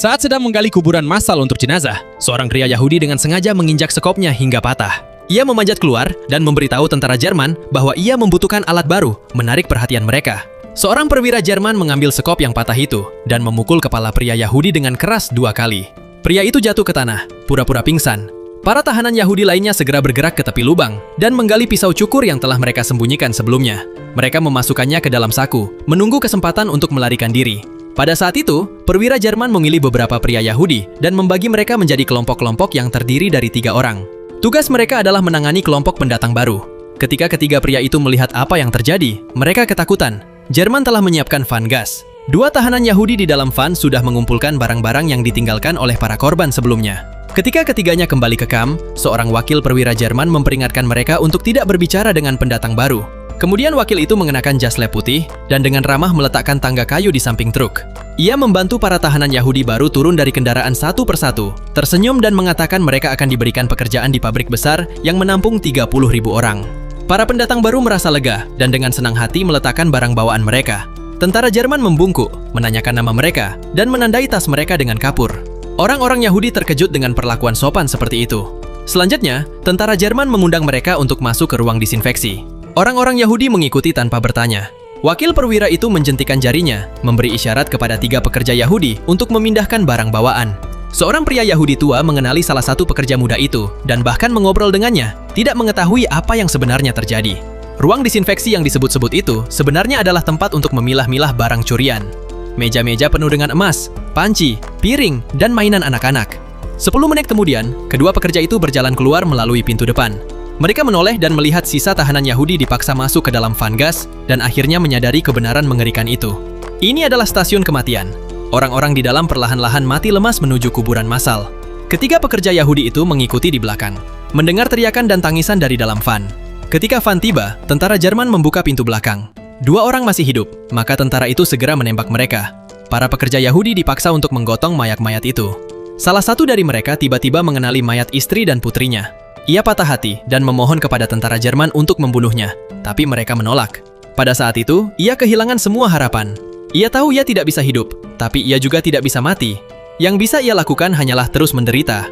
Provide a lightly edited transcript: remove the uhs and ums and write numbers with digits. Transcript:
Saat sedang menggali kuburan massal untuk jenazah, seorang pria Yahudi dengan sengaja menginjak sekopnya hingga patah. Ia memanjat keluar dan memberitahu tentara Jerman bahwa ia membutuhkan alat baru, menarik perhatian mereka. Seorang perwira Jerman mengambil sekop yang patah itu dan memukul kepala pria Yahudi dengan keras 2 kali. Pria itu jatuh ke tanah, pura-pura pingsan. Para tahanan Yahudi lainnya segera bergerak ke tepi lubang dan menggali pisau cukur yang telah mereka sembunyikan sebelumnya. Mereka memasukkannya ke dalam saku, menunggu kesempatan untuk melarikan diri. Pada saat itu, perwira Jerman memilih beberapa pria Yahudi dan membagi mereka menjadi kelompok-kelompok yang terdiri dari 3 orang. Tugas mereka adalah menangani kelompok pendatang baru. Ketika ketiga pria itu melihat apa yang terjadi, mereka ketakutan. Jerman telah menyiapkan van gas. 2 tahanan Yahudi di dalam van sudah mengumpulkan barang-barang yang ditinggalkan oleh para korban sebelumnya. Ketika ketiganya kembali ke kamp, seorang wakil perwira Jerman memperingatkan mereka untuk tidak berbicara dengan pendatang baru. Kemudian wakil itu mengenakan jas lab putih dan dengan ramah meletakkan tangga kayu di samping truk. Ia membantu para tahanan Yahudi baru turun dari kendaraan satu persatu, tersenyum dan mengatakan mereka akan diberikan pekerjaan di pabrik besar yang menampung 30.000 orang. Para pendatang baru merasa lega dan dengan senang hati meletakkan barang bawaan mereka. Tentara Jerman membungkuk, menanyakan nama mereka, dan menandai tas mereka dengan kapur. Orang-orang Yahudi terkejut dengan perlakuan sopan seperti itu. Selanjutnya, tentara Jerman mengundang mereka untuk masuk ke ruang disinfeksi. Orang-orang Yahudi mengikuti tanpa bertanya. Wakil perwira itu menjentikan jarinya, memberi isyarat kepada 3 pekerja Yahudi untuk memindahkan barang bawaan. Seorang pria Yahudi tua mengenali salah satu pekerja muda itu dan bahkan mengobrol dengannya, tidak mengetahui apa yang sebenarnya terjadi. Ruang disinfeksi yang disebut-sebut itu sebenarnya adalah tempat untuk memilah-milah barang curian. Meja-meja penuh dengan emas, panci, piring, dan mainan anak-anak. 10 menit kemudian, kedua pekerja itu berjalan keluar melalui pintu depan. Mereka menoleh dan melihat sisa tahanan Yahudi dipaksa masuk ke dalam van gas dan akhirnya menyadari kebenaran mengerikan itu. Ini adalah stasiun kematian. Orang-orang di dalam perlahan-lahan mati lemas menuju kuburan massal. Ketiga pekerja Yahudi itu mengikuti di belakang, mendengar teriakan dan tangisan dari dalam van. Ketika van tiba, tentara Jerman membuka pintu belakang. 2 orang masih hidup, maka tentara itu segera menembak mereka. Para pekerja Yahudi dipaksa untuk menggotong mayat-mayat itu. Salah satu dari mereka tiba-tiba mengenali mayat istri dan putrinya. Ia patah hati dan memohon kepada tentara Jerman untuk membunuhnya, tapi mereka menolak. Pada saat itu, ia kehilangan semua harapan. Ia tahu ia tidak bisa hidup, tapi ia juga tidak bisa mati. Yang bisa ia lakukan hanyalah terus menderita.